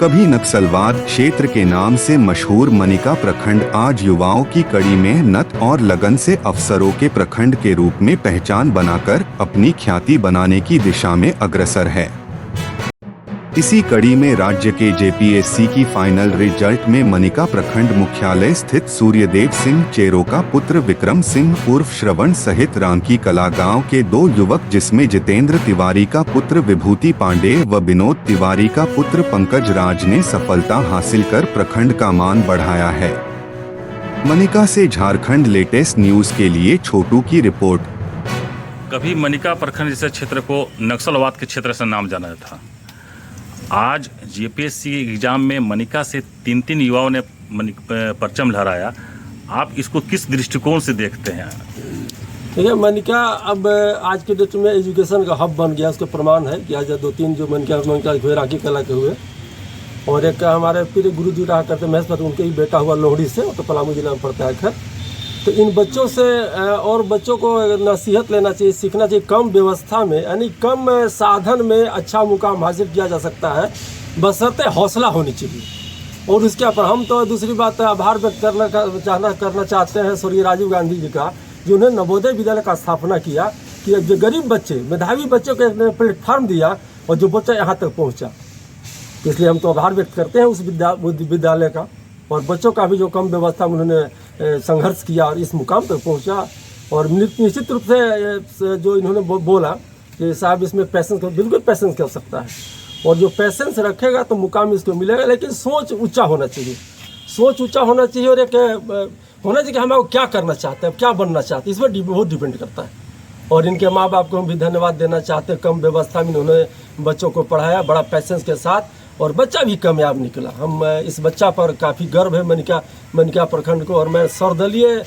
कभी नक्सलवाद क्षेत्र के नाम से मशहूर मनिका प्रखंड आज युवाओं की कड़ी मेहनत और लगन से अफसरों के प्रखंड के रूप में पहचान बनाकर अपनी ख्याति बनाने की दिशा में अग्रसर है। इसी कड़ी में राज्य के जेपीएससी की फाइनल रिजल्ट में मनिका प्रखंड मुख्यालय स्थित सूर्यदेव सिंह चेरो का पुत्र विक्रम सिंह उर्फ श्रवण सहित रांकी कला गांव के 2 युवक जिसमें जितेंद्र तिवारी का पुत्र विभूति पांडे व विनोद तिवारी का पुत्र पंकज राज ने सफलता हासिल कर प्रखंड का मान बढ़ाया है। मनिका से झारखंड लेटेस्ट न्यूज के लिए छोटू की रिपोर्ट। कभी मनिका प्रखंड जैसे क्षेत्र को नक्सलवाद के क्षेत्र से नाम जाना था। आज जेपीएससी एग्जाम में मनिका से 3 युवाओं ने परचम लहराया। आप इसको किस दृष्टिकोण से देखते हैं? देखिए, मनिका अब आज के डेट में एजुकेशन का हब बन गया। उसका प्रमाण है कि आज 2-3 जो मनिका हुए रांकी कला के हुए, और एक हमारे पीर गुरु जी रहा करते महेश, उनके ही बेटा हुआ लोहड़ी से, तो पलामू जिला में पड़ता है। खैर, तो इन बच्चों से और बच्चों को नसीहत लेना चाहिए, सीखना चाहिए। कम व्यवस्था में यानी कम साधन में अच्छा मुकाम हासिल किया जा सकता है, बशर्ते हौसला होनी चाहिए। और उसके ऊपर हम तो दूसरी बात आभार व्यक्त करना चाहते हैं स्वर्गीय राजीव गांधी जी का, जिन्होंने नवोदय विद्यालय का स्थापना किया कि जो गरीब बच्चे, मेधावी बच्चों को एक प्लेटफार्म दिया और जो बच्चा यहाँ तक पहुँचा। इसलिए हम तो आभार व्यक्त करते हैं उस विद्यालय का, और बच्चों का भी जो कम व्यवस्था में उन्होंने संघर्ष किया और इस मुकाम तक पहुंचा। और निश्चित रूप से जो इन्होंने बोला कि साहब इसमें पैसेंस, बिल्कुल पैसेंस कर सकता है, और जो पैसेंस रखेगा तो मुकाम इसको मिलेगा। लेकिन सोच ऊंचा होना चाहिए, सोच ऊंचा होना चाहिए, और एक होना चाहिए कि हम क्या करना चाहते हैं, क्या बनना चाहते हैं, इस पर बहुत डिपेंड करता है। और इनके माँ बाप को हम भी धन्यवाद देना चाहते हैं। कम व्यवस्था में इन्होंने बच्चों को पढ़ाया बड़ा पैसेंस के साथ, और बच्चा भी कामयाब निकला। हम इस बच्चा पर काफ़ी गर्व है मनिका प्रखंड को, और मैं सर्वदलीय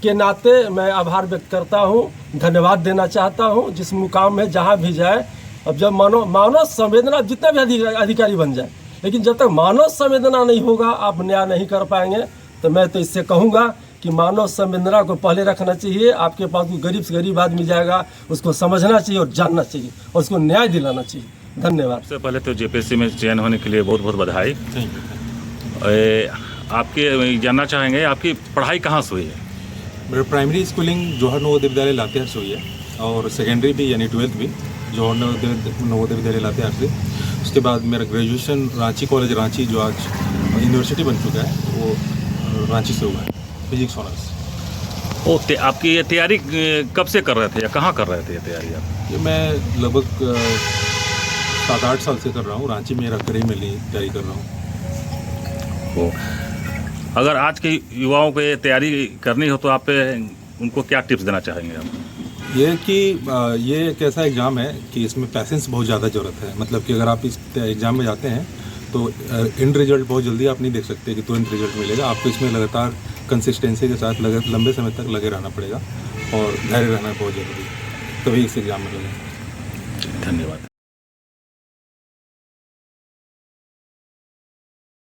के नाते मैं आभार व्यक्त करता हूँ, धन्यवाद देना चाहता हूँ। जिस मुकाम में जहाँ भी जाए, अब जब मानव संवेदना, जितना भी अधिकारी बन जाए, लेकिन जब तक मानव संवेदना नहीं होगा आप न्याय नहीं कर पाएंगे। तो मैं तो इससे कहूँगा कि मानव संवेदना को पहले रखना चाहिए। आपके पास कोई गरीब से गरीब आदमी जाएगा, उसको समझना चाहिए और जानना चाहिए, और उसको न्याय दिलाना चाहिए। धन्यवाद। सबसे पहले तो जेपीएससी में चयन होने के लिए बहुत बहुत बधाई। आपके जानना चाहेंगे आपकी पढ़ाई कहाँ से हुई है? मेरा प्राइमरी स्कूलिंग जौहर नवोदय विद्यालय लातेहार से हुई है, और सेकेंडरी भी यानी 12th भी जौहर नवोदय विद्यालय लातेहार से। उसके बाद मेरा ग्रेजुएशन रांची कॉलेज रांची, जो आज यूनिवर्सिटी बन चुका है, वो रांची से हुआ है, फिजिक्स ऑनर्स। आपकी ये तैयारी कब से कर रहे थे या कहाँ कर रहे थे ये तैयारी आप? ये मैं लगभग 7-8 साल से कर रहा हूँ। रांची में रखकर ही मैं तैयारी कर रहा हूँ। अगर आज के युवाओं को ये तैयारी करनी हो तो आप उनको क्या टिप्स देना चाहेंगे आप? ये कि ये एक ऐसा एग्ज़ाम है कि इसमें पैसेंस बहुत ज़्यादा ज़रूरत है। मतलब कि अगर आप इस एग्ज़ाम में जाते हैं तो एंड रिजल्ट बहुत जल्दी आप नहीं देख सकते कि तुरंत रिजल्ट मिलेगा। आपको इसमें लगातार कंसिस्टेंसी के साथ लंबे समय तक लगे रहना पड़ेगा, और धैर्य रहना बहुत ज़रूरी है, तभी इस एग्ज़ाम में लगे। धन्यवाद।